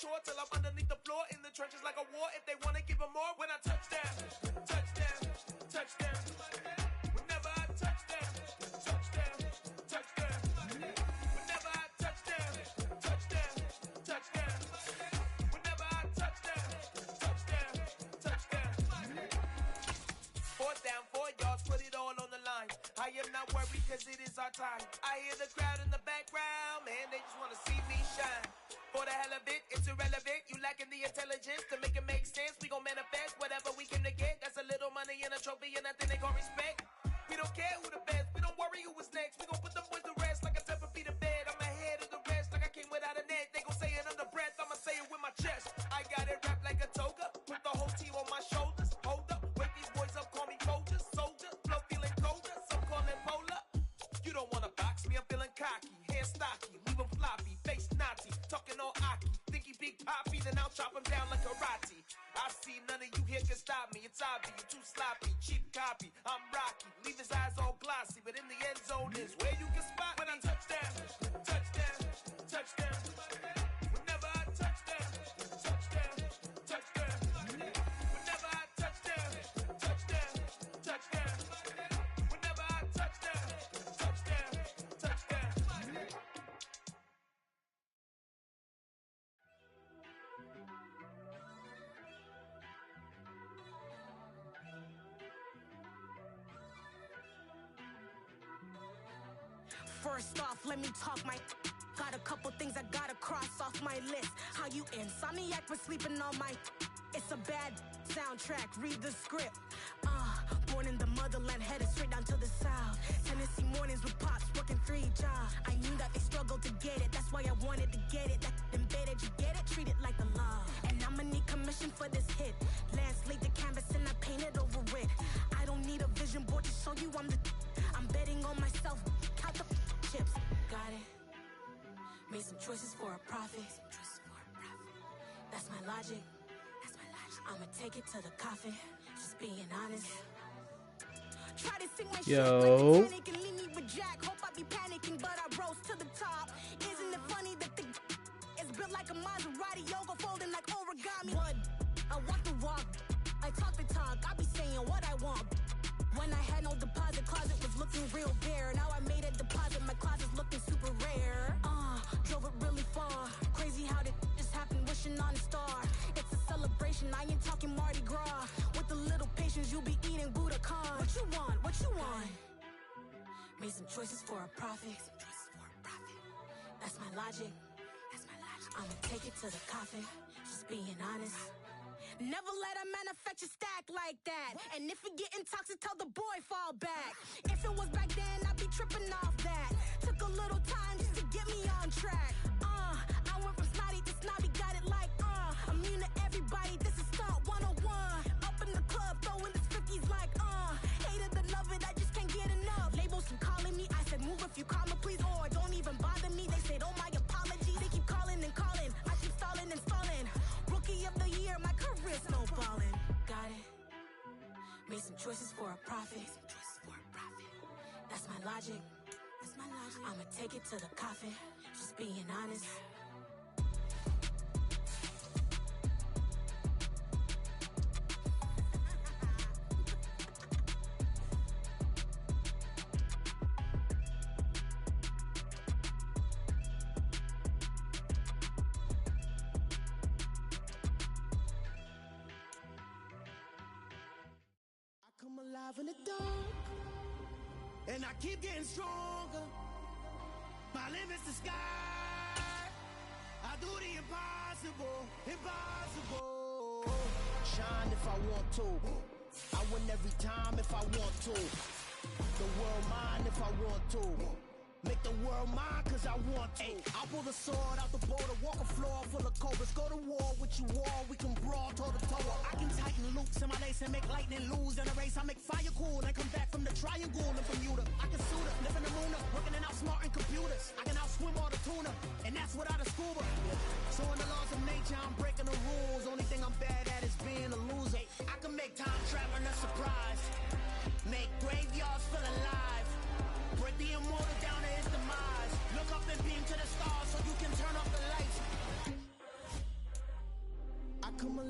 tour till I'm underneath the floor in the trenches like a war. If they wanna give them more, when I touch down, touchdown, touchdown. Whenever I touch down, touchdown, touchdown. Whenever I touch down, touchdown, touchdown. Whenever I touch down, touchdown, touchdown. 4th down, 4 yards, put it all on the line. I am not worried cause it is our time. I hear the crowd in the background, man, they just wanna see me shine. For the hell of it, it's irrelevant. You lacking the intelligence to make it make sense. We gon' manifest whatever we came to get. That's a little money and a trophy and nothing they gon' respect. We don't care who the best, we don't worry who was next. We gon' put them boys to rest like a 7 feet of bed. I'm ahead of the rest like I came without a net. They gon' say it under breath, I'ma say it with my chest. I got it wrapped like a toga, put the whole team on my shoulders. Hold up, wake these boys up, call me Folger, soldier. Flow feeling colder, some call it polar. You don't wanna box me, I'm feeling cocky. Hair stocky, leave them floppy, face naughty. Talking all aki, think he big poppy, then I'll chop him down like karate. I see none of you here can stop me. It's obvious, you too sloppy, cheap copy. I'm Rocky, leave his eyes all glossy, but in the end zone is where you can spot when I touch down, touchdown, touchdown. Whenever I touch down, touchdown, touchdown. Whenever I touch down, touchdown, touchdown. Whenever I touch down, touchdown, touchdown. First off, let me talk my. Got a couple things I gotta cross off my list. How you insomniac for sleeping on my. It's a bad soundtrack, read the script. Born in the motherland, headed straight down to the south. Tennessee mornings with pops, working 3 jobs. I knew that they struggled to get it, that's why I wanted to get it. That embedded, you get it, treat it like a law. And I'ma need commission for this hit. Lance laid the canvas and I painted over it. I don't need a vision board to show you I'm betting on myself, count the chips. Got it. Made some choices for a profit. That's my logic. I'ma take it to the coffin. Just being honest. Try to sing my shit like Titanic and leave me with Jack. Hope I be panicking, but I rose to the top. Isn't it funny that the is built like a Maserati, yoga folding like origami? What? I walk the walk, I talk the talk. I be saying what I want. When I had no deposit, closet was looking real bare. Now I made a deposit, my closet's looking super rare. Drove it really far. Crazy how did just happen, wishing on a star. It's a celebration, I ain't talking Mardi Gras. With a little patience, you'll be eating Budokan. What you want? What you want? Made some choices for a profit. That's my logic. I'ma take it to the coffin. Just being honest. Never let a manufacture stack like that. And if it getting toxic, tell the boy fall back. If it was back then, I'd be tripping off that. Took a little time just to get me on track. I went from snotty to snobby, got it like immune to everybody, this is stunt 101. Up in the club, throwing the cookies like hate it or love it, I just can't get enough. Labels keep calling me, I said move if you call me please, or don't even bother me. They said oh my apologies, they keep calling and calling. I keep stalling and stalling. Rookie of the year, my career snowballing. Got it. Made some choices for a profit. That's my logic. I'ma take it to the coffin. Just being honest. Come alive in the dark, and I keep getting stronger. My limit's the sky. I do the impossible, impossible. Shine if I want to. I win every time if I want to. The world mine if I want to. Make the world mine cause I want to. I'll pull the sword out the border, walk a floor full of cobras. Go to war with you all, we can brawl toe to toe. I can tighten loops in my lace and make lightning lose in a race. I make fire cool and come back from the triangle in Bermuda. I can suit up, live in the moon up, working and outsmarting computers. I can outswim all the tuna, and that's without a scuba. So in the laws of nature, I'm breaking the rules. Only thing I'm bad at is being a loser. I can make time traveling a surprise. Make graveyards feel alive. Break the immortal down to his demise. Look up and beam to the stars so you can turn off the lights.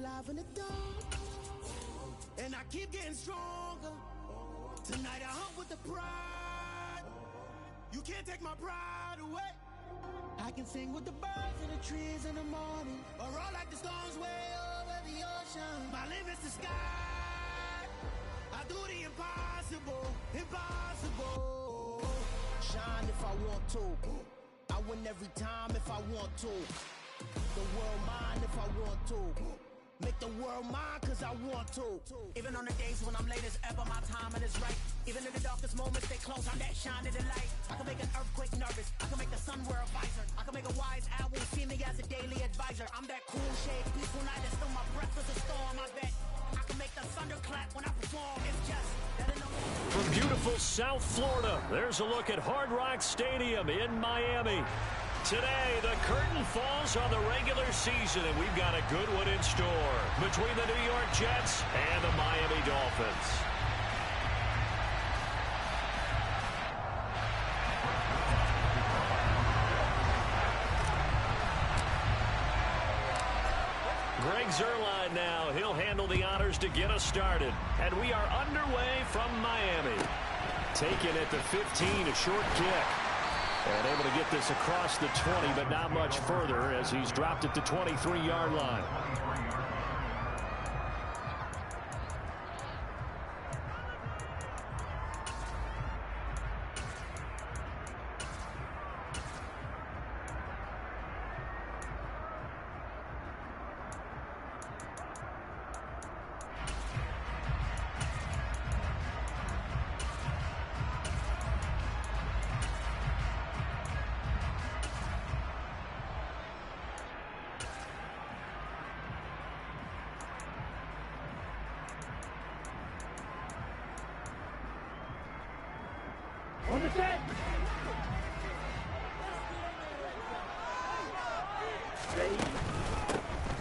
alive in the dark, and I keep getting stronger. Tonight I hunt with the pride. You can't take my pride away. I can sing with the birds and the trees in the morning, or roll like the storms way over the ocean. My limit's the sky. I do the impossible, impossible. Shine if I want to. I win every time if I want to. The world mine if I want to. Make the world mine cause I want to. Even on the days when I'm late as ever, my timing is right. Even in the darkest moments, stay close, I'm that shine in the light. I can make an earthquake nervous, I can make the sun wear a visor. I can make a wise owl see me as a daily advisor. I'm that cool shade, peaceful night that still my breath is a storm. I bet I can make the thunder clap when I perform. It's just that in the From beautiful South Florida, there's a look at Hard Rock Stadium in Miami. Today, the curtain falls on the regular season, and we've got a good one in store between the New York Jets and the Miami Dolphins. Greg Zuerlein now. He'll handle the honors to get us started. And we are underway from Miami. Taken at the 15, a short kick. And able to get this across the 20, but not much further as he's dropped at the 23-yard line.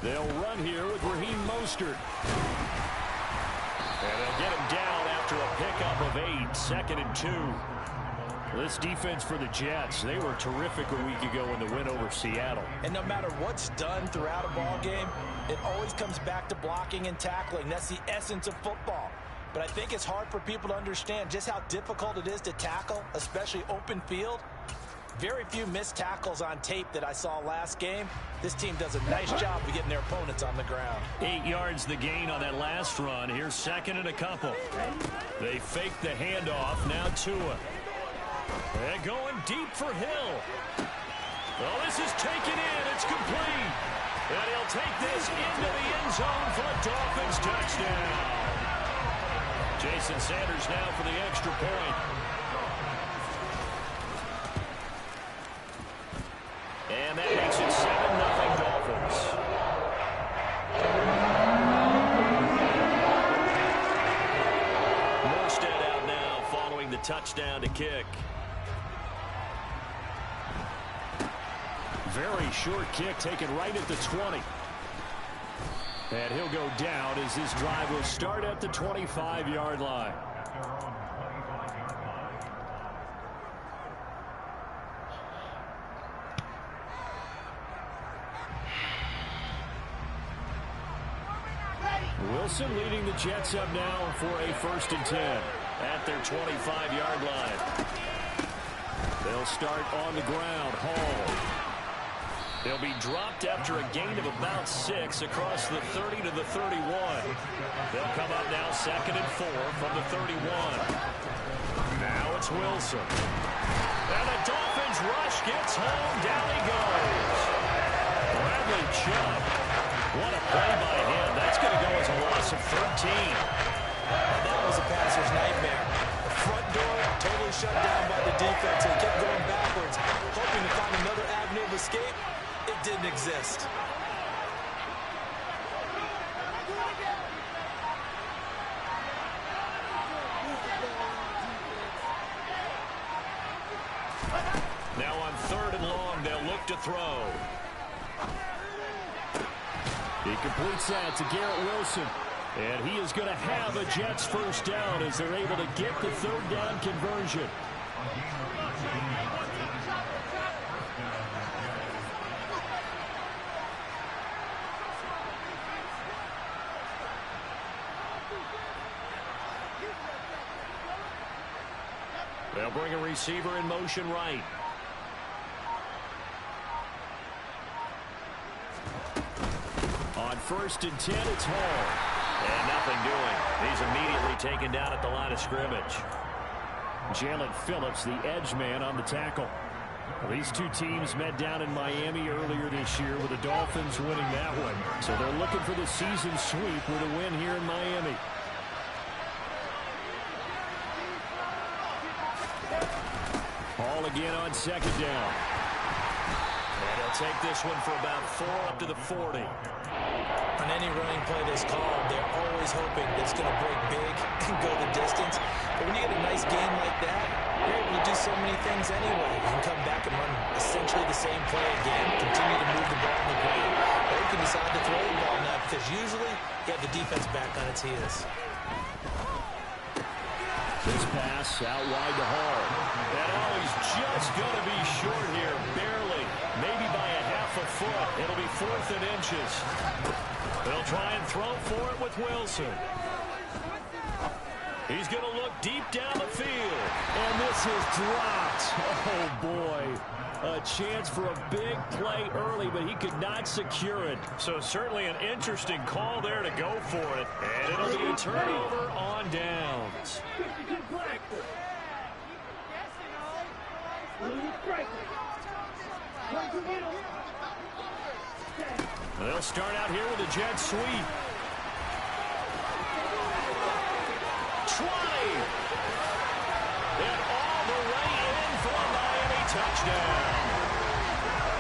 They'll run here with Raheem Mostert. And they'll get him down after a pickup of 8, 2nd and 2. This defense for the Jets, they were terrific a week ago in the win over Seattle. And no matter what's done throughout a ball game, it always comes back to blocking and tackling. That's the essence of football. But I think it's hard for people to understand just how difficult it is to tackle, especially open field. Very few missed tackles on tape that I saw last game. This team does a nice job of getting their opponents on the ground. 8 yards the gain on that last run. Here's 2nd and a couple. They fake the handoff. Now Tua. They're going deep for Hill. Well, this is taken in. It's complete. And he'll take this into the end zone for a Dolphins touchdown. Jason Sanders now for the extra point. And that makes it 7-0 Dolphins. Morstead out now following the touchdown to kick. Very short kick taken right at the 20. And he'll go down as this drive will start at the 25-yard line. Wilson leading the Jets up now for a 1st and 10 at their 25-yard line. They'll start on the ground. Hall. They'll be dropped after a gain of about 6 across the 30 to the 31. They'll come up now 2nd and 4 from the 31. Now it's Wilson. And the Dolphins rush gets home. Down he goes. Bradley Chubb. What a play by him. That's going to go as a loss of 13. That was a passer's nightmare. The front door totally shut down by the defense. They kept going backwards, hoping to find another avenue of escape. It didn't exist. Now on 3rd and long, they'll look to throw. He completes that to Garrett Wilson. And he is going to have a Jets 1st down as they're able to get the 3rd down conversion. They'll bring a receiver in motion right. On 1st and 10, it's Hall. And nothing doing. He's immediately taken down at the line of scrimmage. Jalen Phillips, the edge man on the tackle. These two teams met down in Miami earlier this year with the Dolphins winning that one. So they're looking for the season sweep with a win here in Miami. Hall again on 2nd down. And he'll take this one for about 4 up to the 40. On any running play that's called, they're always hoping that it's going to break big and go the distance. But when you get a nice game like that, you're able to do so many things anyway. You can come back and run essentially the same play again, continue to move the ball on the ground, or you can decide to throw the ball now because usually you have the defense back on its heels. This pass out wide to Hall. And he's just going to be short here, barely, maybe by a half a foot. It'll be 4th and inches. They'll try and throw for it with Wilson. He's going to look deep down the field. And this is dropped. Oh, boy. A chance for a big play early, but he could not secure it. So certainly an interesting call there to go for it. And it'll be a turnover on downs. They'll start out here with a jet sweep. 20. And all the way in for a Miami touchdown.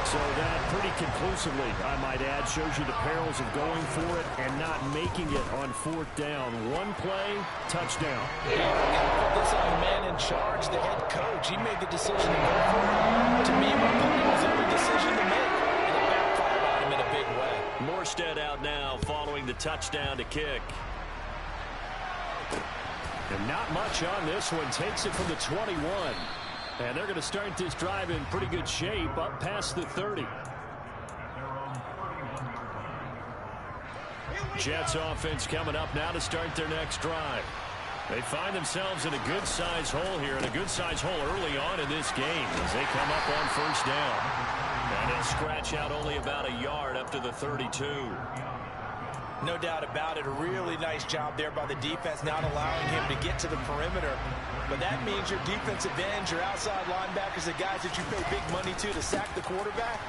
So that pretty conclusively, I might add, shows you the perils of going for it and not making it on 4th down. One play, touchdown. Put this on the man in charge, the head coach. He made the decision to go for it. To me, my opinion was the only decision to make. And it backfired on him in a big way. Morstead out now following the touchdown to kick. And not much on this one. Takes it from the 21. And they're going to start this drive in pretty good shape up past the 30. Jets offense coming up now to start their next drive. They find themselves in a good-sized hole here, and a good-sized hole early on in this game as they come up on 1st down. And they'll scratch out only about a yard up to the 32. No doubt about it. A really nice job there by the defense, not allowing him to get to the perimeter. But that means your defensive ends, your outside linebackers, the guys that you pay big money to sack the quarterback,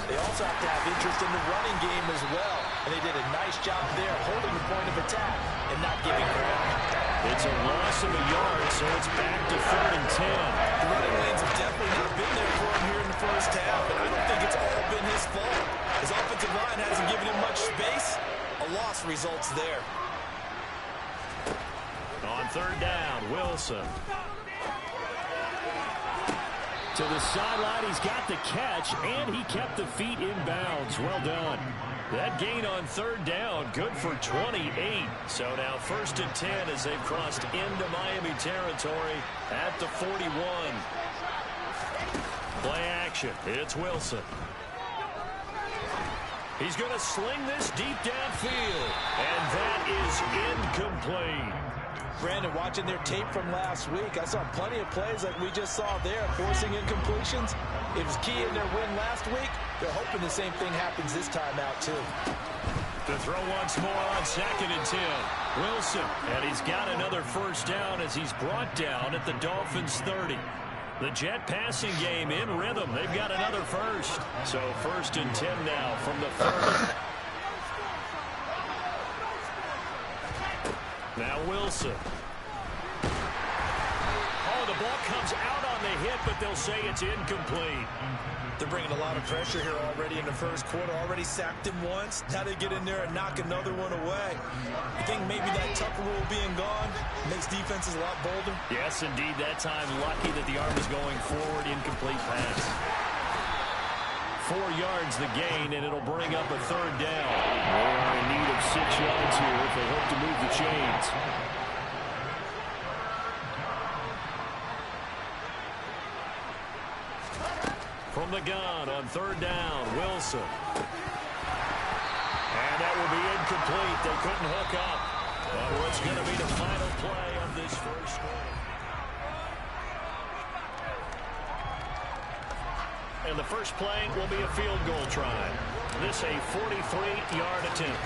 they also have to have interest in the running game as well. And they did a nice job there holding the point of attack and not giving ground. It's a loss of a yard, so it's back to 3rd and 10. The running lanes have definitely not been there for him here in the first half, and I don't think it's all been his fault. His offensive line hasn't given him much space. A loss results there. On 3rd down, Wilson. To the sideline, he's got the catch, and he kept the feet in bounds. Well done. That gain on 3rd down, good for 28. So now 1st and 10 as they've crossed into Miami territory at the 41. Play action. It's Wilson. He's going to sling this deep downfield, and that is incomplete. Brandon, watching their tape from last week, I saw plenty of plays like we just saw there, forcing incompletions. It was key in their win last week. They're hoping the same thing happens this time out, too. The throw once more on 2nd and 10. Wilson, and he's got another 1st down as he's brought down at the Dolphins' 30. The Jet passing game in rhythm. They've got another 1st. So 1st and 10 now from the 30. Now Wilson. Oh, the ball comes out on the hit, but they'll say it's incomplete. They're bringing a lot of pressure here already in the first quarter. Already sacked him once. Now they get in there and knock another one away. I think maybe that Tucker rule being gone makes defenses a lot bolder. Yes, indeed. That time, lucky that the arm is going forward. Incomplete pass. 4 yards the gain, and it'll bring up a 3rd down. They are in need of 6 yards here if they hope to move the chains. From the gun on 3rd down, Wilson. And that will be incomplete. They couldn't hook up. But what's going to be the final play of this first quarter? and the first play will be a field goal try. This a 43-yard attempt.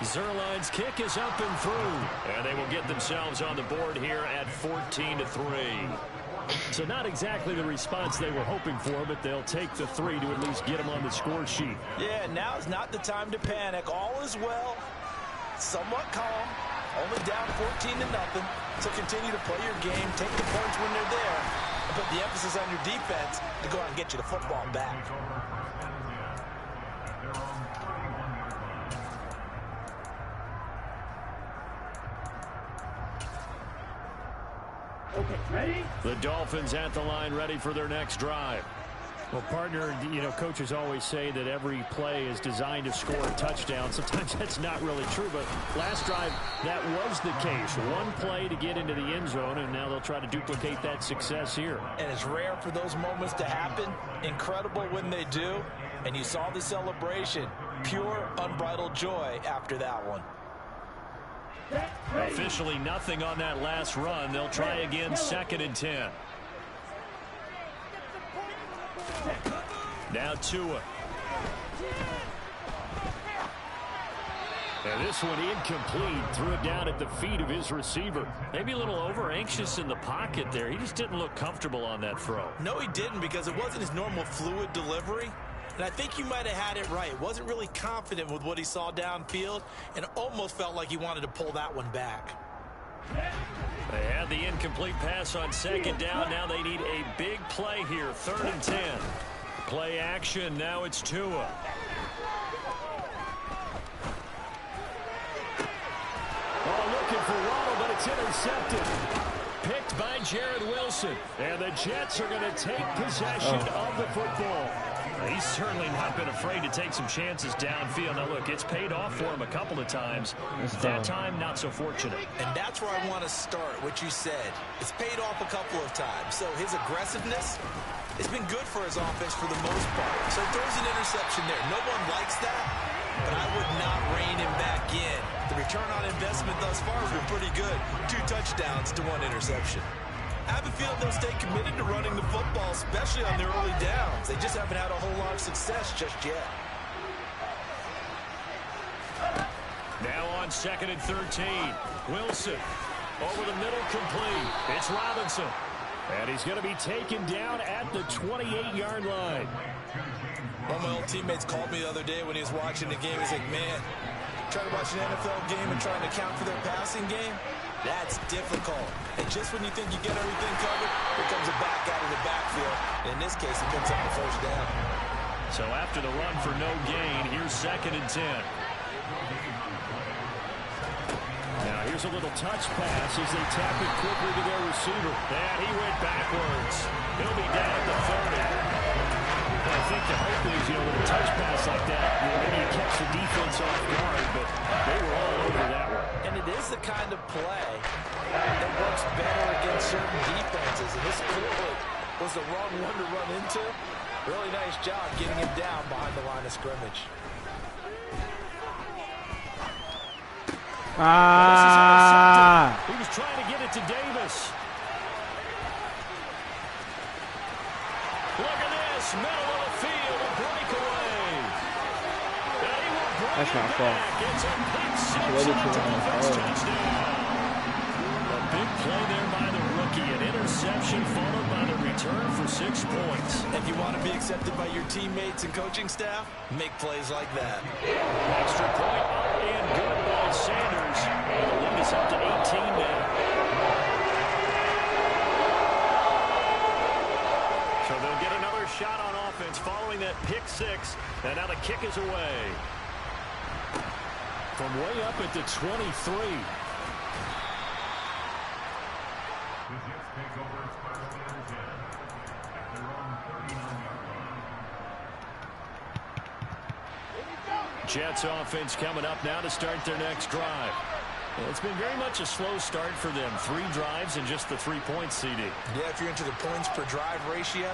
Zuerlein's kick is up and through, and they will get themselves on the board here at 14-3. So not exactly the response they were hoping for, but they'll take the 3 to at least get them on the score sheet. Yeah, now is not the time to panic. All is well, somewhat calm, only down 14-0. So continue to play your game, take the points when they're there, and put the emphasis on your defense to go out and get you the football back. The Dolphins at the line, ready for their next drive. Well, partner, you know, coaches always say that every play is designed to score a touchdown. Sometimes that's not really true, but last drive, that was the case. One play to get into the end zone, and now they'll try to duplicate that success here. And it's rare for those moments to happen. Incredible when they do. And you saw the celebration. Pure, unbridled joy after that one. Officially nothing on that last run. They'll try again, 2nd and 10. Now Tua. And this one incomplete. Threw it down at the feet of his receiver. Maybe a little over anxious in the pocket there. He just didn't look comfortable on that throw. No, he didn't, because it wasn't his normal fluid delivery. And I think you might have had it right. Wasn't really confident with what he saw downfield and almost felt like he wanted to pull that one back. They had the incomplete pass on 2nd down. Now they need a big play here. 3rd and 10. Play action. Now it's Tua. Oh, looking for Waddle, but it's intercepted. Picked by Jared Wilson. And the Jets are going to take possession of the football. He's certainly not been afraid to take some chances downfield. Now, look, it's paid off for him a couple of times. That time, not so fortunate. And that's where I want to start, what you said. It's paid off a couple of times. So his aggressiveness, it's been good for his offense for the most part. So he throws an interception there. No one likes that, but I would not rein him back in. The return on investment thus far has been pretty good. 2 touchdowns to 1 interception. I have a feeling they'll stay committed to running the football, especially on their early downs. They just haven't had a whole lot of success just yet. Now on 2nd and 13. Wilson over the middle, complete. It's Robinson. And he's going to be taken down at the 28-yard line. One of my old teammates called me the other day when he was watching the game. He's like, man, trying to watch an NFL game and trying to account for their passing game? That's difficult. And just when you think you get everything covered, here comes a back out of the backfield. In this case, he picks up the 1st down. So after the run for no gain, here's 2nd and 10. Now here's a little touch pass as they tap it quickly to their receiver. And he went backwards. He'll be down at the 30. I think the hope is, you know, with a touch pass like that, you know, maybe you catch the defense off guard, but they were all over that one. And it is the kind of play that works better against certain defenses. And this clearly was the wrong one to run into. Really nice job getting him down behind the line of scrimmage. He was trying to get it to Davis. Look at this, middle of the field, a breakaway. And he will bring That's not fault. It's a pick six on the Dolphins touchdown. A big play there by the rookie, an interception followed by the return for 6 points. If you want to be accepted by your teammates and coaching staff, make plays like that. Extra point up and good by Sanders. And the lead is up to 18 now. So they'll get another shot on offense following that pick 6. And now the kick is away. From way up at the 23. Jets offense coming up now to start their next drive. Well, it's been very much a slow start for them. 3 drives and just the 3 points, CD. Yeah, if you're into the points per drive ratio,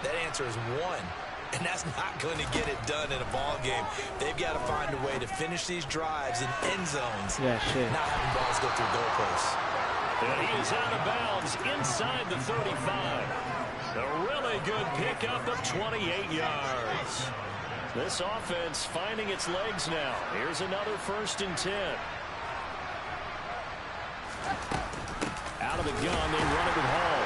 that answer is 1. And that's not going to get it done in a ball game. They've got to find a way to finish these drives in end zones. Yeah, shit. Not having balls go through goalposts. And he is out of bounds inside the 35. A really good pickup of 28 yards. This offense finding its legs now. Here's another 1st and 10. Out of the gun, they run it with Hall.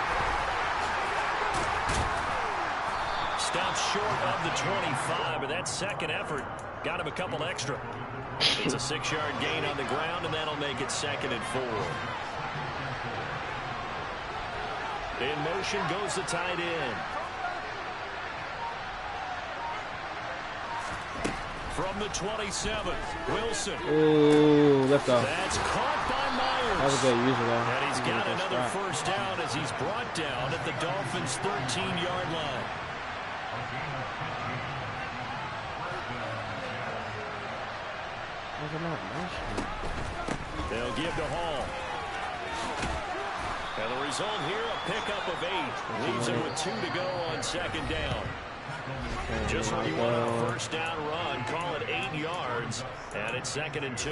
Stopped short of the 25, but that second effort got him a couple extra. It's a 6-yard gain on the ground, and that'll make it 2nd and 4. In motion goes the tight end. From the 27th, Wilson. Ooh, lift off. That's caught by Myers. That was a good use of that. And he's got another first down as he's brought down at the Dolphins' 13-yard line. They'll give to Hall. And the result here, a pickup of 8. Leaves him with 2 to go on 2nd down. Just when you want a first down run, call it 8 yards, and it's 2nd and 2.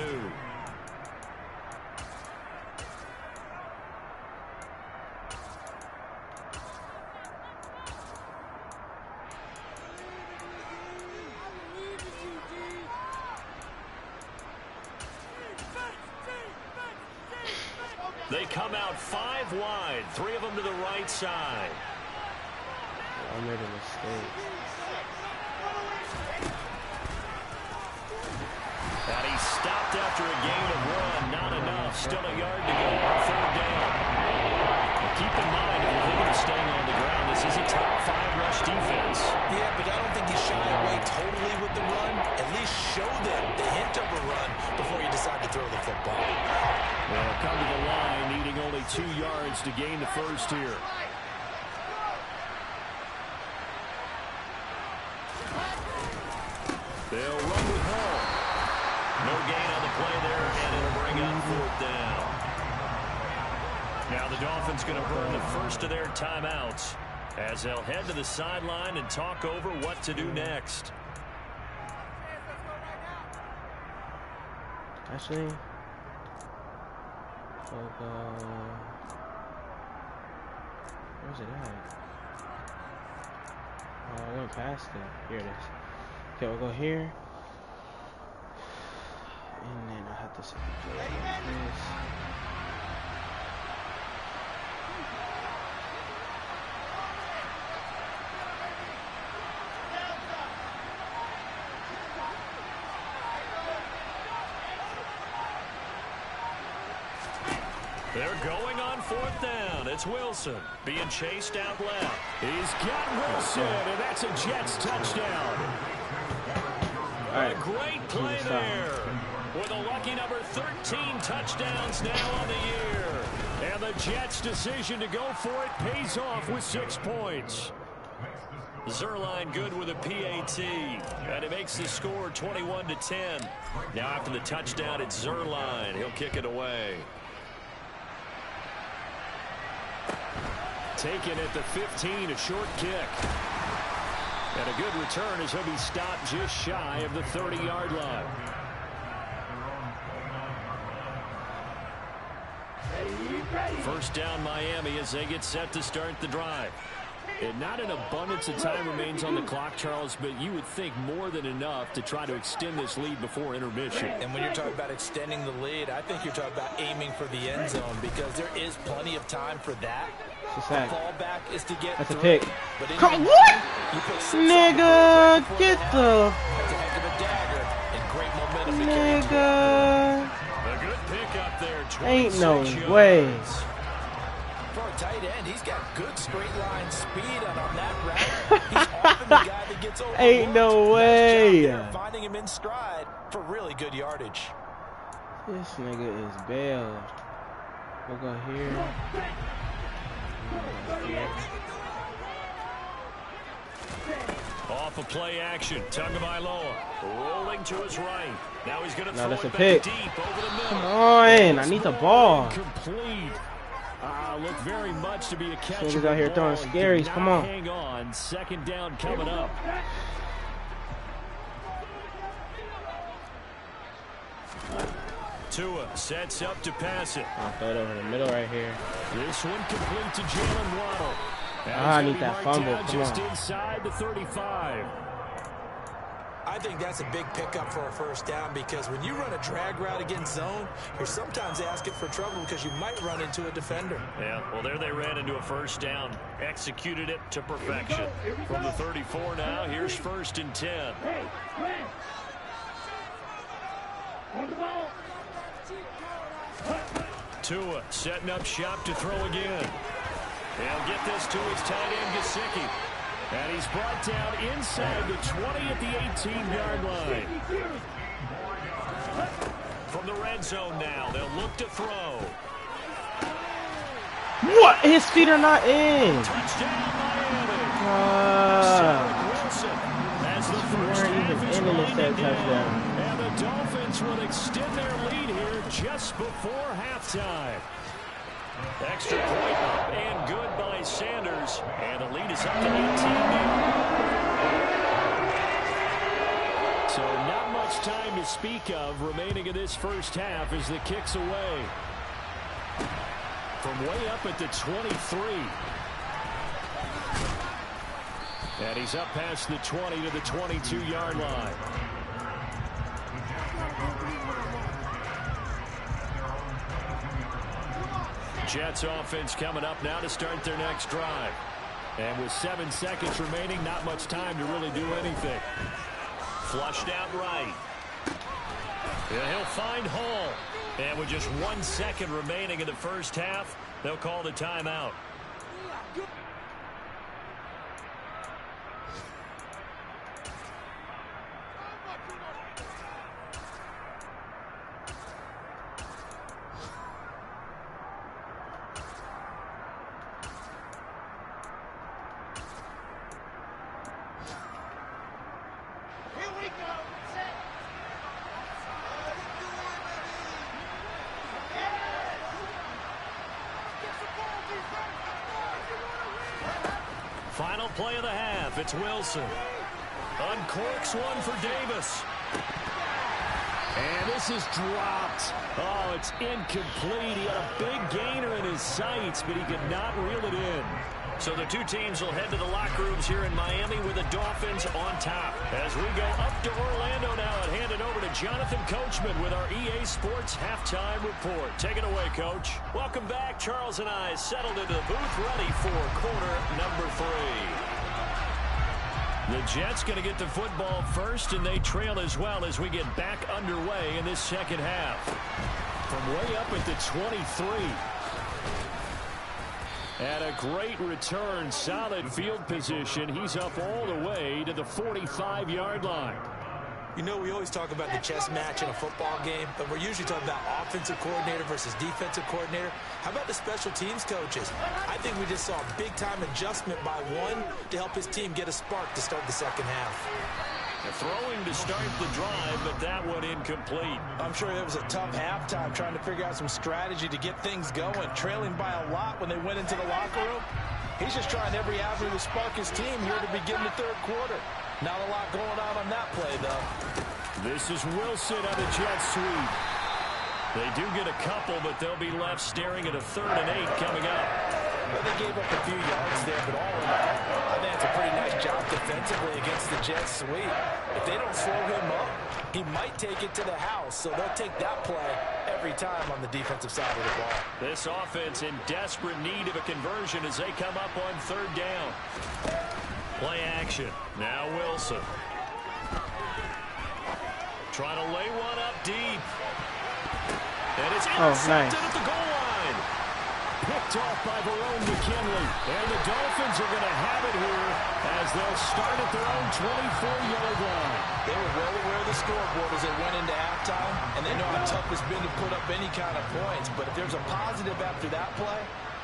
They come out 5 wide, 3 of them to the right side. I made a mistake. And he stopped after a gain of 1. Not enough. Still a yard to go on 3rd down. Well, keep in mind, if you're thinking of staying on the ground, this is a top 5 rush defense. Yeah, but I don't think you shy away totally with the run. At least show them the hint of a run before you decide to throw the football. Well, come to the line, needing only 2 yards to gain the first here. They'll run with Hall. No gain on the play there, and it'll bring up 4th down. Now the Dolphins going to burn the first of their timeouts as they'll head to the sideline and talk over what to do next. Actually, we'll go. Where's it at? Oh, I went past it. Here it is. Okay, we'll go here. And then I have to set the play like this. They're going on 4th down. It's Wilson being chased out left. He's got Wilson, and that's a Jets touchdown. All right. A great play there. With a lucky number 13 touchdowns now on the year. And the Jets' decision to go for it pays off with 6 points. Zerline good with a PAT. And it makes the score 21-10. Now after the touchdown, it's Zerline. He'll kick it away. Taken at the 15, a short kick. And a good return as he'll be stopped just shy of the 30-yard line. First down Miami as they get set to start the drive. And not an abundance of time remains on the clock, Charles, but you would think more than enough to try to extend this lead before intermission. And when you're talking about extending the lead, I think you're talking about aiming for the end zone because there is plenty of time for that. The fallback is to get That's through. a pick. But Come what? Nigga, get the. That's a heck of a dagger and great momentum to Nigga. A good pick up there. Ain't no way. For a tight end, he's got good straight line speed, and on that route, he's often the guy that gets over. Ain't no way. Nice job there, finding him in stride for really good yardage. This nigga is bailed. We'll go here. Off a play action. Tagovailoa rolling to his right. Now he's going to throw that's a it back pick. deep over the middle. Come on, I need the ball. Complete. Look very much to be a catch. Niggas out here throwing scaries. Come on. Hang on. 2nd down coming up. Tua sets up to pass it. I'll throw it over the middle right here. This one complete to Jalen Waddle. I need that fumble. Come just on. inside the 35. I think that's a big pickup for a first down because when you run a drag route against zone, you're sometimes asking for trouble because you might run into a defender. Yeah, well, there they ran into a first down. Executed it to perfection. From the 34 now, here's 1st and 10. Tua setting up shop to throw again. He'll get this to his tight end, Gesicki. And he's brought down inside the 20 at the 18-yard line. From the red zone now, they'll look to throw. What? His feet are not in. Touchdown, Miami. Wilson as the first half is winding down. And the Dolphins will extend their lead here just before halftime. Extra point up and good by Sanders. And the lead is up to 18 now. So not much time to speak of remaining in this first half as the kick's away. From way up at the 23. And he's up past the 20 to the 22-yard line. Jets offense coming up now to start their next drive. And with 7 seconds remaining, not much time to really do anything. Flushed out right. Yeah, he'll find Hall. And with just 1 second remaining in the first half, they'll call the timeout. Final play of the half. It's Wilson. Uncorks one for Davis. And this is dropped. Oh, it's incomplete. He had a big gainer in his sights, but he could not reel it in. So the two teams will head to the locker rooms here in Miami with the Dolphins on top. As we go up to Orlando now and hand it over to Jonathan Coachman with our EA Sports Halftime Report. Take it away, Coach. Welcome back. Charles and I settled into the booth ready for quarter number 3. The Jets going to get the football first, and they trail as well as we get back underway in this second half. From way up at the 23. And a great return, solid field position. He's up all the way to the 45-yard line. You know, we always talk about the chess match in a football game, but we're usually talking about offensive coordinator versus defensive coordinator. How about the special teams coaches? I think we just saw a big-time adjustment by one to help his team get a spark to start the second half. Throwing to start the drive, but that one incomplete. I'm sure it was a tough halftime trying to figure out some strategy to get things going, trailing by a lot when they went into the locker room. He's just trying every avenue to spark his team here to begin the third quarter. Not a lot going on that play, though. This is Wilson on the jet sweep. They do get a couple, but they'll be left staring at a 3rd and 8 coming up. Well, they gave up a few yards there, but all in all, I think it's a pretty nice job defensively against the Jets sweep. If they don't slow him up, he might take it to the house, so they'll take that play every time on the defensive side of the ball. This offense in desperate need of a conversion as they come up on 3rd down. Play action. Now Wilson. Trying to lay one up deep. And it's intercepted at the goal line. Picked off by Verone McKinley. And the Dolphins are going to have it here as they'll start at their own 24-yard line. They were well aware of the scoreboard as they went into halftime, and they know how tough it's been to put up any kind of points. But if there's a positive after that play,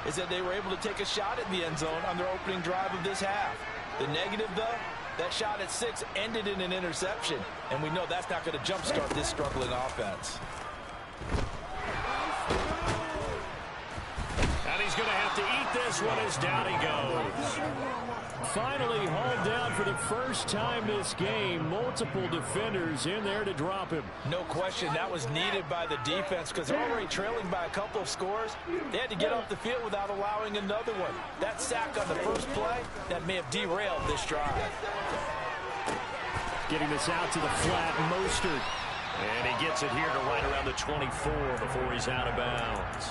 is that they were able to take a shot at the end zone on their opening drive of this half. The negative, though, that shot at 6 ended in an interception, and we know that's not going to jumpstart this struggling offense. And he's going to have to eat this this one is down he goes. Finally hauled down for the first time this game. Multiple defenders in there to drop him. No question, that was needed by the defense because they're already trailing by a couple of scores. They had to get off the field without allowing another one. That sack on the first play, that may have derailed this drive. Getting this out to the flat, Mostert. And he gets it here to right around the 24 before he's out of bounds.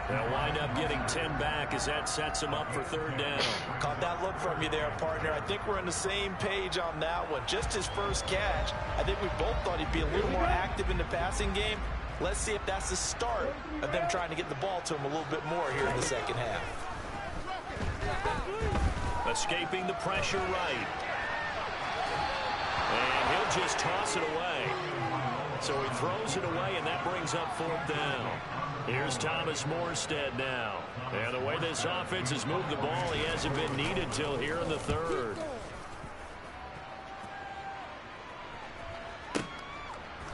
They'll wind up getting 10 back as that sets him up for third down. Caught that look from you there, partner. I think we're on the same page on that one. Just his first catch. I think we both thought he'd be a little more active in the passing game. Let's see if that's the start of them trying to get the ball to him a little bit more here in the second half. Escaping the pressure right. And he'll just toss it away. So he throws it away, and that brings up fourth down. Here's Thomas Morstead now. And the way this offense has moved the ball, he hasn't been needed till here in the third.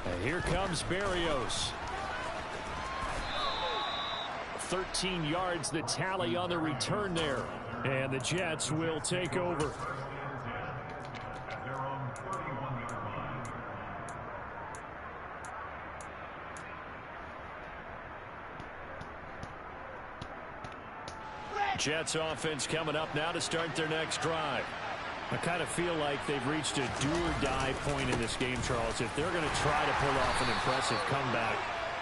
And here comes Berrios. 13 yards the tally on the return there. And the Jets will take over. Jets offense coming up now to start their next drive. I kind of feel like they've reached a do-or-die point in this game, Charles. If they're going to try to pull off an impressive comeback,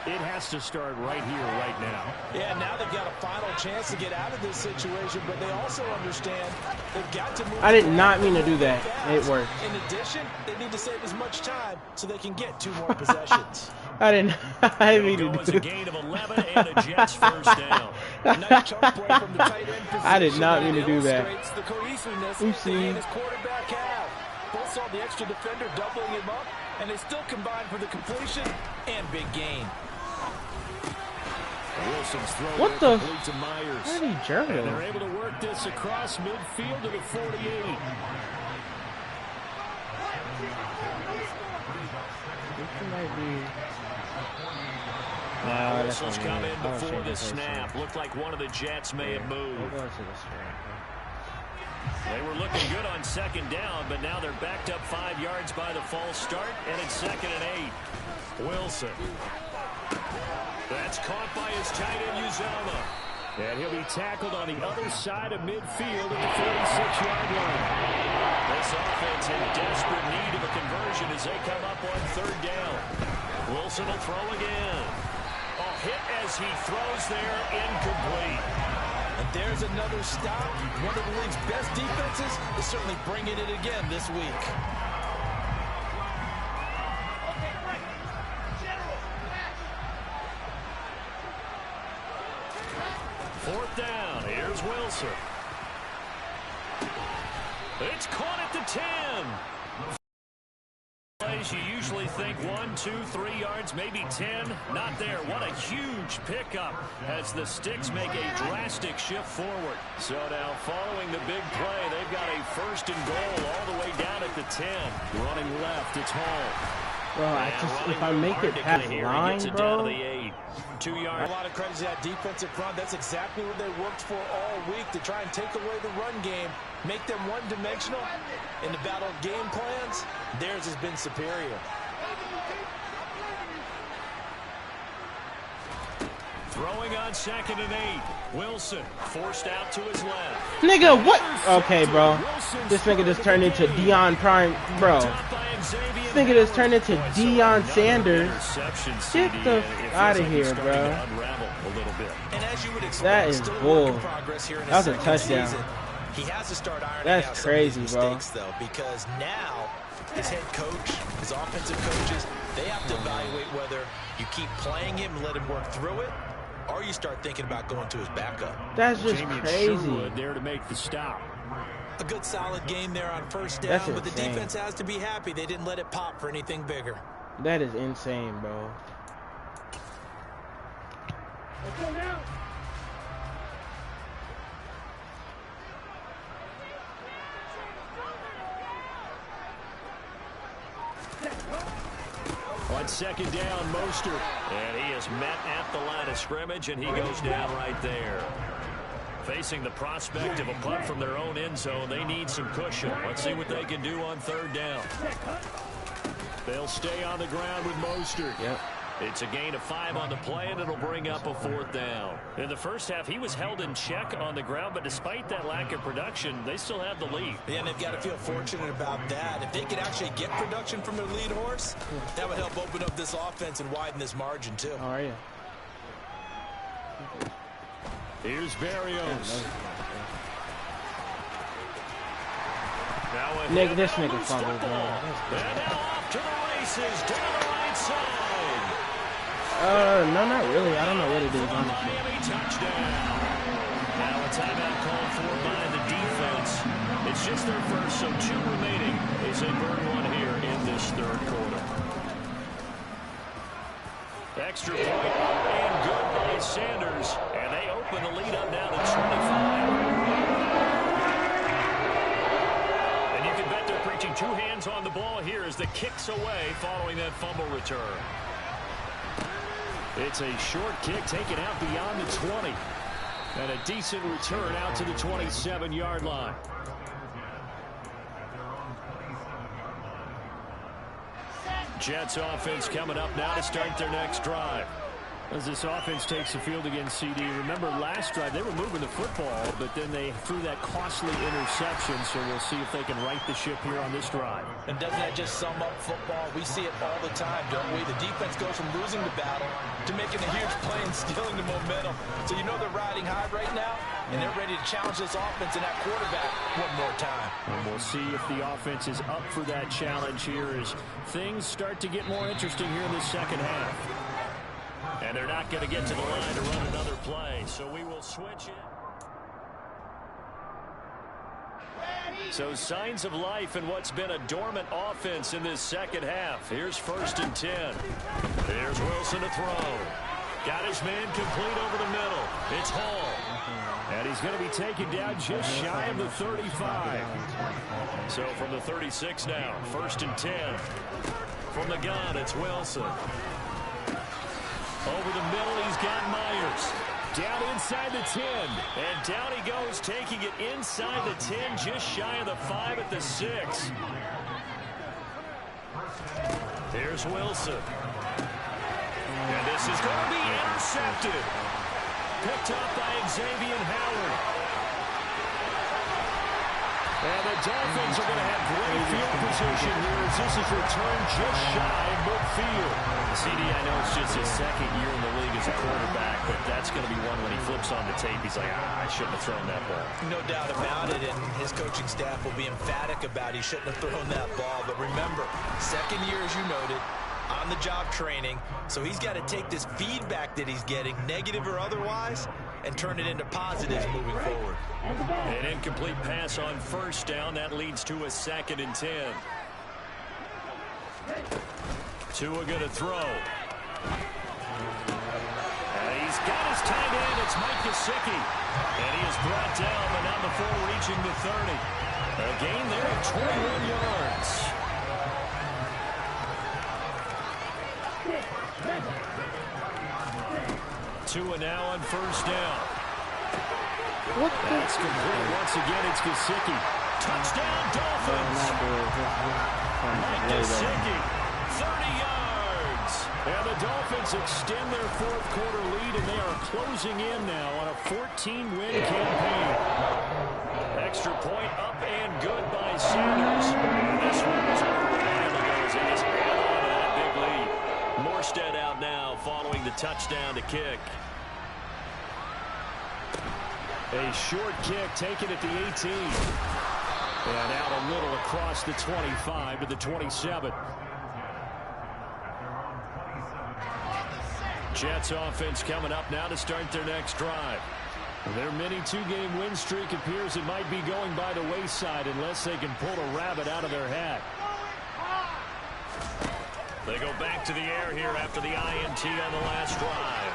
it has to start right here, right now. Yeah, now they've got a final chance to get out of this situation, but they also understand they've got to move. I did not mean to do that. It worked. In addition, they need to save as much time so they can get 2 more possessions. I didn't mean to do a gain of 11 and a Jets first down. Nice chunk play from the tight end position. I did not mean to do that. The cohesiveness Oopsie. he and his quarterback have. Both saw the extra defender doubling him up, and they still combined for the completion and big gain. Wilson's throw what the? to Myers. How did he jerk And him? they're able to work this across midfield to the 48. Wilson's come in before the snap. Looked like one of the Jets may have moved. They were looking good on second down, but now they're backed up 5 yards by the false start, and it's 2nd and 8. Wilson. That's caught by his tight end, Uzomah. And he'll be tackled on the other side of midfield at the 46-yard line. This offense in desperate need of a conversion as they come up on third down. Wilson will throw again. A hit as he throws there, incomplete. And there's another stop. One of the league's best defenses is certainly bringing it again this week. Fourth down. Here's Wilson. It's caught at the 10. You usually think 1, 2, 3 yards, maybe 10. Not there. What a huge pickup as the Sticks make a drastic shift forward. So now following the big play, they've got a 1st and goal all the way down at the 10. Running left, it's Hall. Bro, if I make it past line, bro. 2 yards. A lot of credit to that defensive front. That's exactly what they worked for all week, to try and take away the run game, make them one-dimensional. In the battle of game plans, theirs has been superior. Throwing on 2nd and 8. Wilson forced out to his left. Nigga, what? Okay, bro. This nigga just turned into Deion Prime, bro. This nigga just turned into Deion Sanders. Get the out of here, bro. That is bull. That was a touchdown. He has to start ironing That's out crazy, some of these mistakes, though, because now his head coach, his offensive coaches, they have to evaluate whether you keep playing him and let him work through it, or you start thinking about going to his backup. That's just crazy. There to make the stop. A good solid game there on first down, That's but the insane. defense has to be happy they didn't let it pop for anything bigger. That is insane, bro. On 2nd down, Mostert. And he is met at the line of scrimmage, and he goes down right there. Facing the prospect of a punt from their own end zone, they need some cushion. Let's see what they can do on third down. They'll stay on the ground with Mostert. Yep. It's a gain of 5 on the play, and it'll bring up a 4th down. In the first half, he was held in check on the ground, but despite that lack of production, they still have the lead. Yeah, and they've got to feel fortunate about that. If they could actually get production from their lead horse, that would help open up this offense and widen this margin, too. How are you? Here's Barrios. Nick, this nigga fumbled, bro. And now off to the races down the right side. No, not really. I don't know what it is, honestly. Miami touchdown. Now a timeout called for by the defense. It's just their first, so 2 remaining as they burn one here in this third quarter. Extra point up and good by Sanders, and they open the lead up now to 25. And you can bet they're preaching 2 hands on the ball here as the kick's away following that fumble return. It's a short kick taken out beyond the 20. And a decent return out to the 27-yard line. Jets offense coming up now to start their next drive. As this offense takes the field against CD. Remember last drive they were moving the football, but then they threw that costly interception, so we'll see if they can right the ship here on this drive. And doesn't that just sum up football? We see it all the time, don't we? The defense goes from losing the battle to making a huge play and stealing the momentum. So you know they're riding high right now, and they're ready to challenge this offense and that quarterback one more time. And we'll see if the offense is up for that challenge here as things start to get more interesting here in the second half. And they're not going to get to the line to run another play, so we will switch it. So signs of life in what's been a dormant offense in this second half. Here's 1st and 10. There's Wilson to throw. Got his man complete over the middle. It's Hall. And he's going to be taken down just shy of the 35. So from the 36 now, 1st and 10. From the gun, it's Wilson. Over the middle, he's got Myers. Down inside the 10. And down he goes, taking it inside the 10, just shy of the 5 at the 6. Here's Wilson. And this is going to be intercepted. Picked up by Xavier Howard. And the Dolphins are going to have great field position here as this is returned just shy of midfield. CD, I know it's just his 2nd year in the league as a quarterback, but that's going to be one when he flips on the tape. He's like, I shouldn't have thrown that ball. No doubt about it, and his coaching staff will be emphatic about he shouldn't have thrown that ball. But remember, 2nd year, as you noted, on-the-job training, so he's got to take this feedback that he's getting, negative or otherwise, and turn it into positives moving forward. An incomplete pass on 1st down. That leads to a 2nd and 10. Tua going to throw. And he's got his tight end. It's Mike Gesicki. And he is brought down, but now before reaching the 30. A gain there of 21 yards. Tua now on 1st down. That's complete. Once again, it's Gesicki. Touchdown, Dolphins. Mike Gesicki, 30 yards. And the Dolphins extend their 4th quarter lead, and they are closing in now on a 14-win campaign. Extra point up and good by Sanders. This one was where Riley goes in. Just add on to that big lead. Morstead out now following the touchdown to kick. A short kick taken at the 18. And out a little across the 25 to the 27. Jets offense coming up now to start their next drive. Their mini 2-game win streak appears it might be going by the wayside unless they can pull a rabbit out of their hat. They go back to the air here after the INT on the last drive.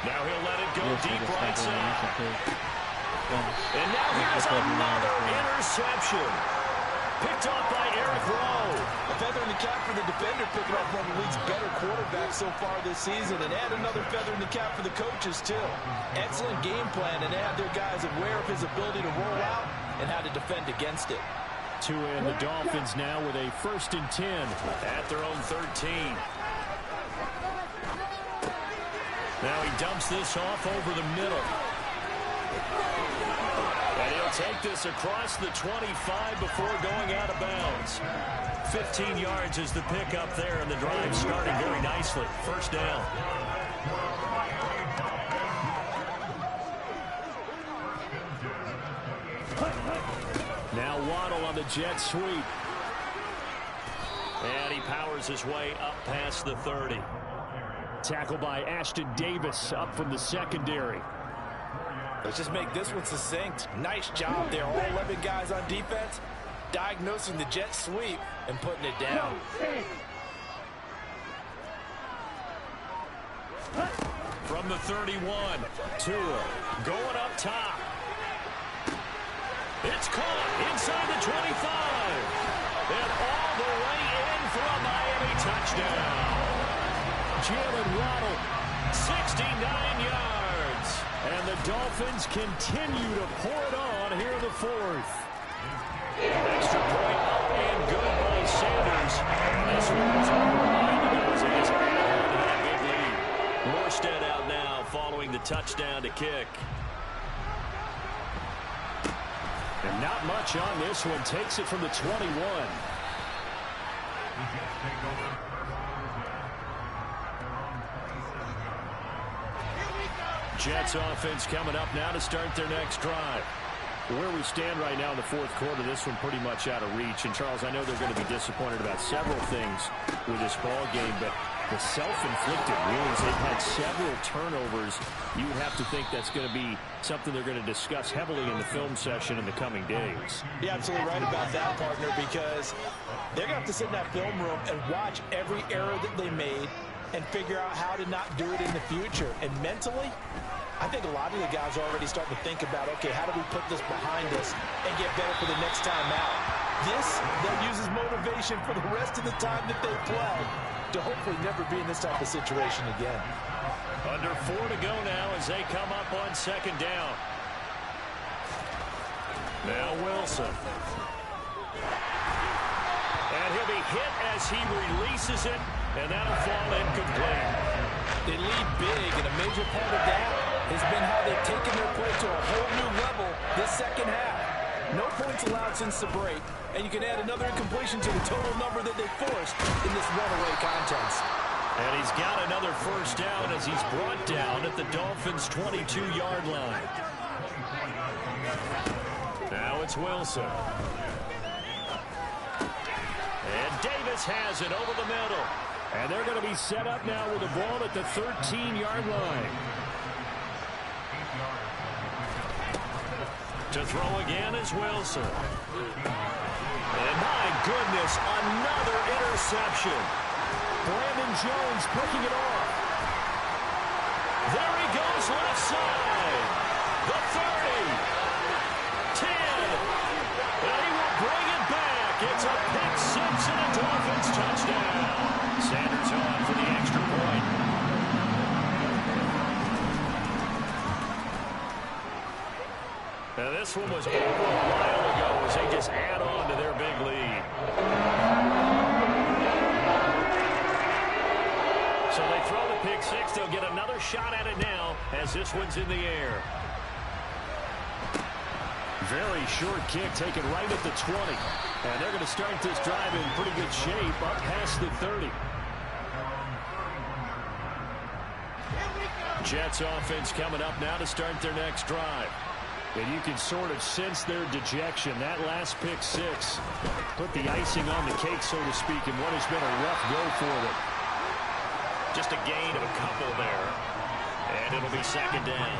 Now he'll let it go deep right side. And now here's another interception. Picked off by Eric Rowe. A feather in the cap for the defender, picking off one of the league's better quarterbacks. quarterbacks so far this season, and add another feather in the cap for the coaches, too. Excellent game plan, and they have their guys aware of his ability to roll out and how to defend against it. And the Dolphins now with a 1st and 10 at their own 13. Now he dumps this off over the middle. And he'll take this across the 25 before going out of bounds. 15 yards is the pickup there, and the drive starting very nicely. 1st down. Now Waddle on the jet sweep. And he powers his way up past the 30. Tackled by Ashton Davis up from the secondary. Let's just make this one succinct. Nice job there. All 11 guys on defense diagnosing the jet sweep and putting it down. From the 31, Tua going up top. It's caught inside the 25. And all the way in for a Miami touchdown. Jalen Waddle, 69 yards. And the Dolphins continue to pour it on here in the 4th. Extra point up and good by Sanders. This one's over a while ago as he gets added to that big lead. Morstead out now following the touchdown to kick. And not much on this one. Takes it from the 21. Jets offense coming up now to start their next drive. Where we stand right now in the 4th quarter, this one pretty much out of reach. And, Charles, I know they're going to be disappointed about several things with this ball game, but the self-inflicted wounds, they've had several turnovers. You would have to think that's going to be something they're going to discuss heavily in the film session in the coming days. You're absolutely right about that, partner, because they're going to have to sit in that film room and watch every error that they made and figure out how to not do it in the future. And mentally, I think a lot of the guys are already starting to think about, okay, how do we put this behind us and get better for the next time out? This, they'll use as motivation for the rest of the time that they play to hopefully never be in this type of situation again. Under 4 to go now as they come up on 2nd down. Now Wilson. And he'll be hit as he releases it, and that'll fall incomplete. They lead big, and a major part of that has been how they've taken their play to a whole new level this 2nd half. No points allowed since the break, and you can add another incompletion to the total number that they forced in this runaway contest. And he's got another 1st down as he's brought down at the Dolphins' 22-yard line. Now it's Wilson. And Davis has it over the middle. And they're going to be set up now with the ball at the 13-yard line. To throw again is Wilson. And my goodness, another interception. Brandon Jones picking it off. There he goes left side. The 30. 10. And he will bring it back. It's a pick 6 and a Dolphins touchdown. Sanders on for the extra point. Now this one was over a while ago as they just add on to their big lead. So they throw the pick 6. They'll get another shot at it now as this one's in the air. Very short kick taken right at the 20. And they're going to start this drive in pretty good shape up past the 30. Jets offense coming up now to start their next drive. And you can sort of sense their dejection. That last pick 6 put the icing on the cake, so to speak, in what has been a rough go for them. Just a gain of a couple there. And it'll be 2nd down.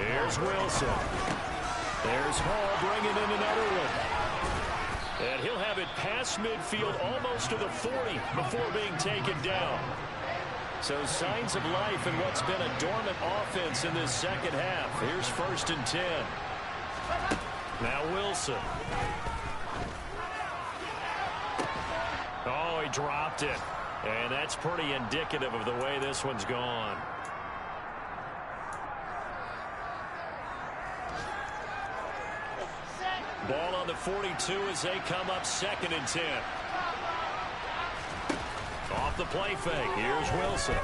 Here's Wilson. There's Hall bringing in another one. And he'll have it past midfield almost to the 40 before being taken down. So signs of life in what's been a dormant offense in this 2nd half. Here's 1st and 10. Now Wilson. Oh, he dropped it. And that's pretty indicative of the way this one's gone. Ball on the 42 as they come up 2nd and 10. Off the play fake. Here's Wilson.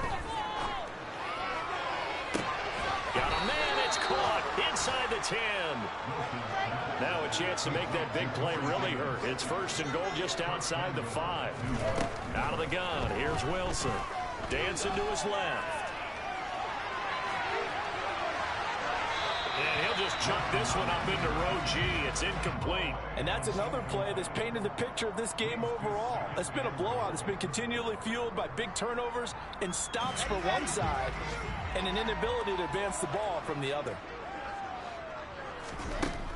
Got a man. It's caught inside the 10. Now a chance to make that big play really hurt. It's 1st and goal just outside the 5. Out of the gun. Here's Wilson. Dancing to his left. And he'll just chuck this one up into row G. It's incomplete. And that's another play that's painted the picture of this game overall. It's been a blowout. It's been continually fueled by big turnovers and stops for one side and an inability to advance the ball from the other.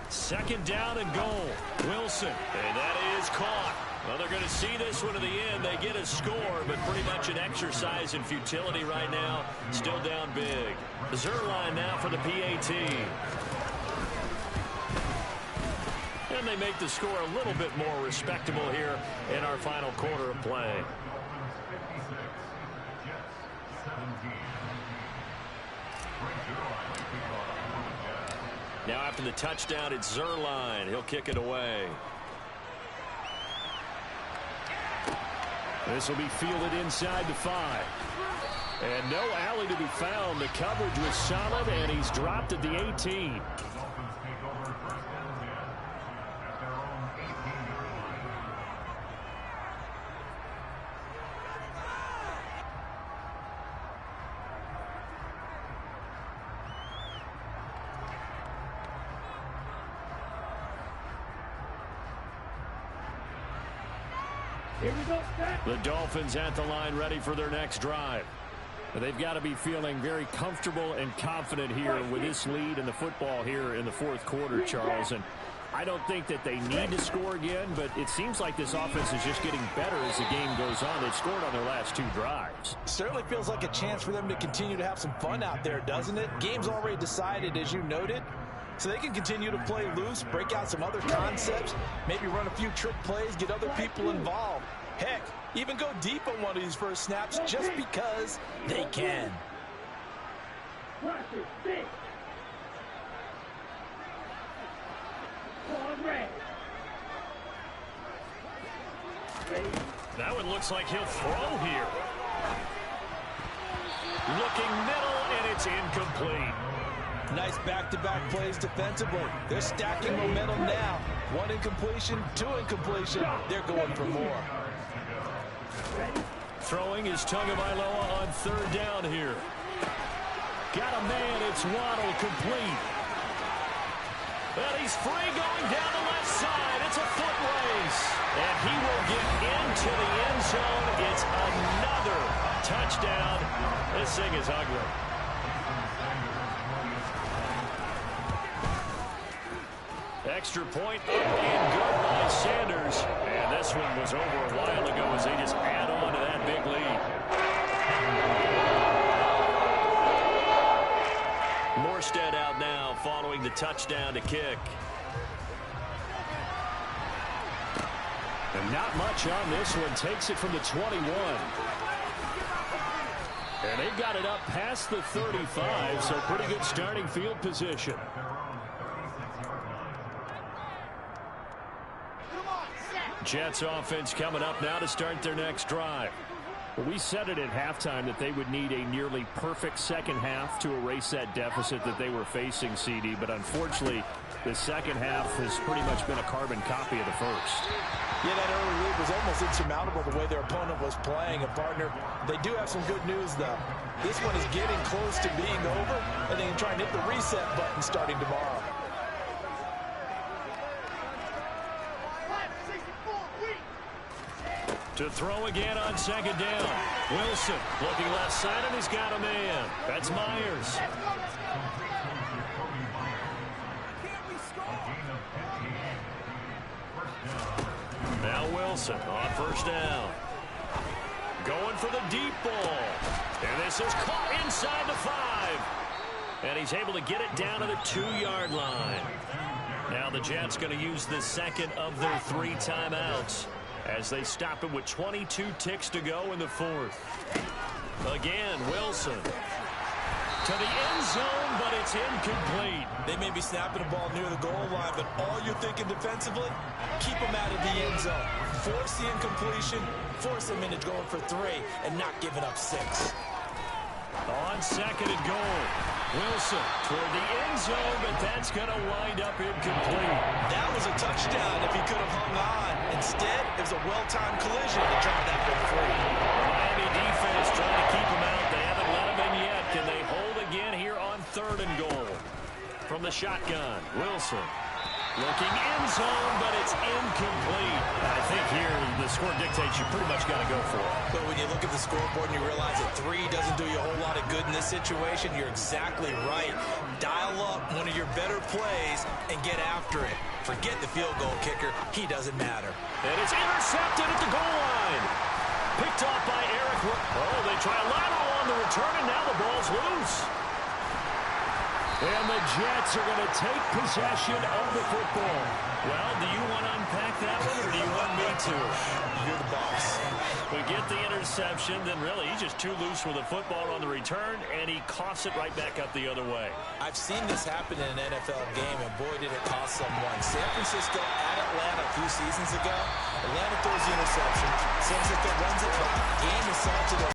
2nd down and goal. Wilson. And that is caught. Well, they're going to see this one to the end. They get a score, but pretty much an exercise in futility right now. Still down big. Zerline now for the PAT. And they make the score a little bit more respectable here in our final quarter of play. Now after the touchdown, it's Zerline. He'll kick it away. This will be fielded inside the 5. And no alley to be found. The coverage was solid, and he's dropped at the 18. The Dolphins at the line ready for their next drive. They've got to be feeling very comfortable and confident here with this lead in the football here in the 4th quarter, Charles. And I don't think that they need to score again, but it seems like this offense is just getting better as the game goes on. They've scored on their last 2 drives. Certainly feels like a chance for them to continue to have some fun out there, doesn't it? Game's already decided, as you noted. So they can continue to play loose, break out some other concepts, maybe run a few trick plays, get other people involved. Heck, even go deep on one of these first snaps just because they can. That one looks like he'll throw here. Looking middle, and it's incomplete. Nice back-to-back plays defensively. They're stacking momentum now. 1 incompletion, 2 incompletion. They're going for more. Throwing is Tagovailoa on 3rd down here. Got a man. It's Waddle complete. Well, he's free going down the left side. It's a foot race. And he will get into the end zone. It's another touchdown. This thing is ugly. Extra point up and good by Sanders. And this one was over a while ago as they just add on to that big lead. Morstead out now following the touchdown to kick. And not much on this one. Takes it from the 21. And they've got it up past the 35, so pretty good starting field position. Jets offense coming up now to start their next drive. Well, we said it at halftime that they would need a nearly perfect second half to erase that deficit that they were facing, CD. But unfortunately, the second half has pretty much been a carbon copy of the first. Yeah, that early lead was almost insurmountable the way their opponent was playing. And, partner, they do have some good news, though. This one is getting close to being over, and they can try and hit the reset button starting tomorrow. To throw again on 2nd down. Wilson looking left side, and he's got a man. That's Myers. Now Wilson on 1st down. Going for the deep ball. And this is caught inside the 5. And he's able to get it down to the 2-yard line. Now the Jets going to use the second of their 3 timeouts. as they stop him with 22 ticks to go in the fourth. Again, Wilson to the end zone, but it's incomplete. They may be snapping the ball near the goal line, but all you're thinking defensively, keep them out of the end zone. Force the incompletion, force them into going for 3, and not giving up 6. On second and goal, Wilson toward the end zone, but that's going to wind up incomplete. That was a touchdown if he could have hung on. Instead, it was a well-timed collision to drive that one free. Miami defense trying to keep him out. They haven't let him in yet. Can they hold again here on third and goal? From the shotgun, Wilson looking end zone, but it's incomplete. I think here the score dictates you pretty much got to go for it. But when you look at the scoreboard and you realize that 3 doesn't do you a whole lot of good in this situation, you're exactly right. Dial up one of your better plays and get after it. Forget the field goal kicker. He doesn't matter. And it's intercepted at the goal line. Picked off by Eric. Oh, they try a lateral on the return, and now the ball's loose. And the Jets are going to take possession of the football. Well, do you want to unpack that one, or do you want me to? You're the boss. We get the interception, then really he's just too loose with the football on the return, and he coughs it right back up the other way. I've seen this happen in an NFL game, and boy, did it cost someone. San Francisco at Atlanta a few seasons ago. Atlanta throws the interception. San Francisco runs it back. Game is sent to the